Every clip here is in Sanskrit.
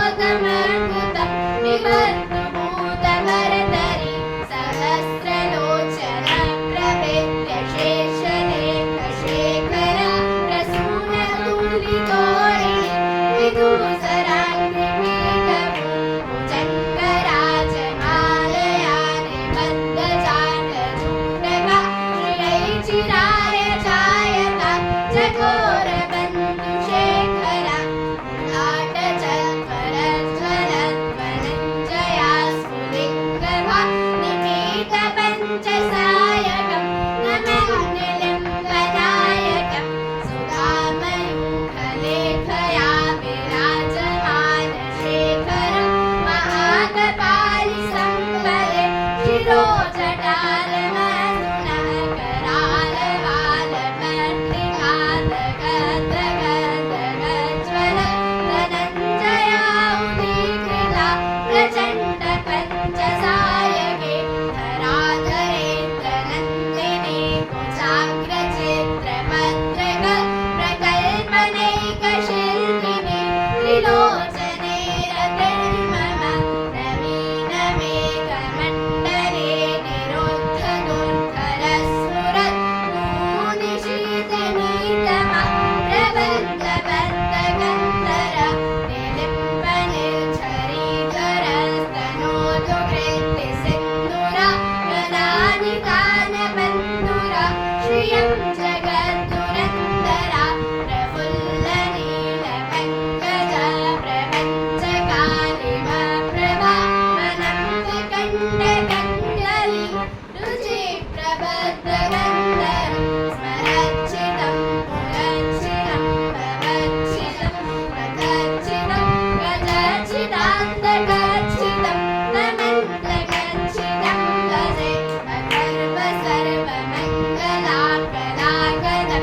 गौतमद्भुतं विवर्तुभूतवरदरि सहस्रलोचन प्रवेद्य शेषलेखशेखर प्रसूनतुलितोरि विदूसराङ्गिपीठभू भुजङ्गराजमालया निबद्धजाण्डचूडका श्रियैचिराय जायता चकोरबन्धुशेखरा लाटचत्वरज्वलध्वनञ्जया स्फुलिङ्गभा निपीतपञ्चसायकं नमन्निलिम्बनायकं सुधामयूखलेखया विराजमानशेखरं महाकपालिसम्बरे शिरोजटालमधुनः करालवालपत्रिकादगदगदगज्वल धनञ्जया उदीकृता प्रचण्ड पञ्चसायके धराधरेन्द्रनन्दिनी कुचाग्रचित्रपत्रक प्रकल्पनैकशिल्पिनी त्रिलोचने रतिर्मम नवीनमेघमण्डले निरुद्धदुर्धरस्फुरत् भूनिशीतनीतमा प्रबद्धबद्धगन्धर निलिम्बनिर्झरीधरस्तनोतुकृत्तिसिन्धुरा गदानिदानबन्धुरा श्रियं जगद्दुरन्दरा प्रफुल्लनीलपङ्कज प्रपञ्चकालिमप्रभा वनम्बिकण्डकण्डली रुचिप्रबद्धगन्धरं स्मरच्चितं पुरच्चितं भवच्चितं प्रगच्चितं गजच्चिदान्तगच्चितं नमन्तगच्चितं भजे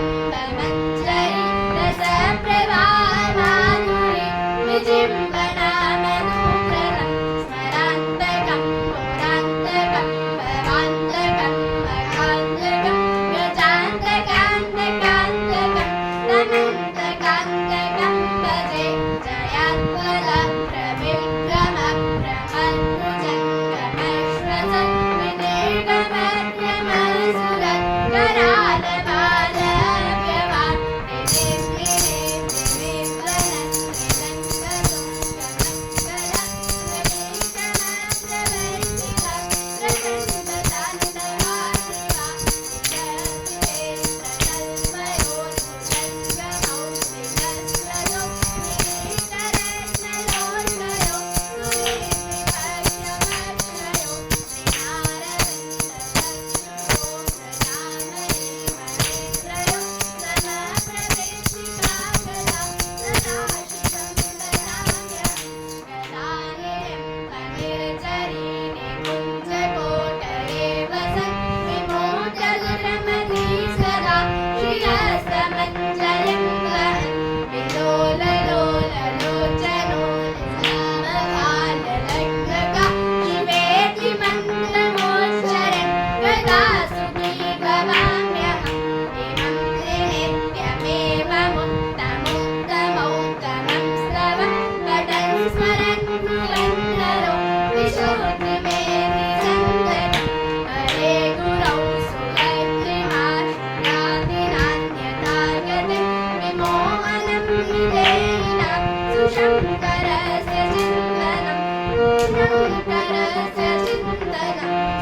अगर्वसर्वमङ्गलाकलाकदम्बमञ्जरी रसप्रवाहमाधुरी विजिम्बनामधुव्रतं स्मरान्तकं पुरान्तकं भवान्तकं मघान्तकं गजान्तकान्तकान्तकं नमन्तकान्तकं भजे जयात्वलप्रविक्रमप्रमद्भुजङ्गमश्वस विनिर्गमध्यमसुरत् करालबालव्यवान्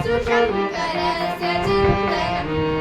सुशङ्करस्य चिन्तनं